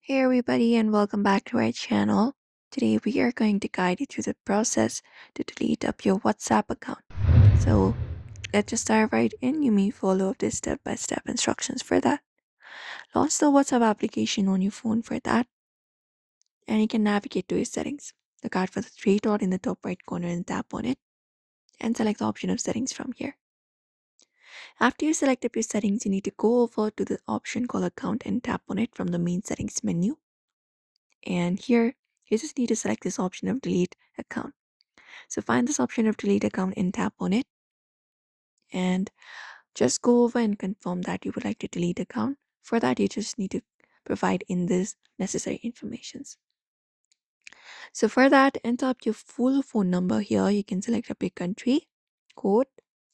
Hey everybody and welcome back to our channel. Today we are going to guide you through the process to delete up your WhatsApp account. So let's just dive right in. You may follow the step-by-step instructions for that. Launch the WhatsApp application on your phone for that, and you can navigate to your settings. Look out for the three dot in the top right corner and tap on it and select the option of settings from here. After you select up your settings, you need to go over to the option called account and tap on it from the main settings menu. And here you just need to select this option of delete account. So find this option of delete account and tap on it and just go over and confirm that you would like to delete account. For that, you just need to provide in this necessary informations. So for that, enter up your full phone number here. You can select up your country, code,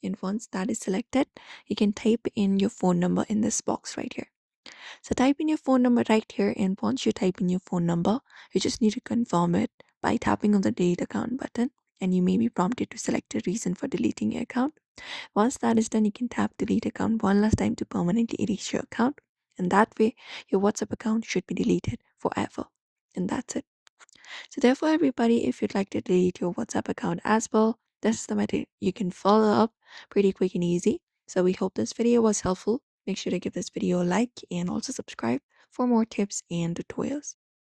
and once that is selected, you can type in your phone number in this box right here. So type in your phone number right here, and once you type in your phone number, you just need to confirm it by tapping on the delete account button, and you may be prompted to select a reason for deleting your account. Once that is done, you can tap delete account one last time to permanently erase your account, and that way your WhatsApp account should be deleted forever. And that's it. So therefore, everybody, if you'd like to delete your WhatsApp account as well, this is the method you can follow up pretty quick and easy. So we hope this video was helpful. Make sure to give this video a like and also subscribe for more tips and tutorials.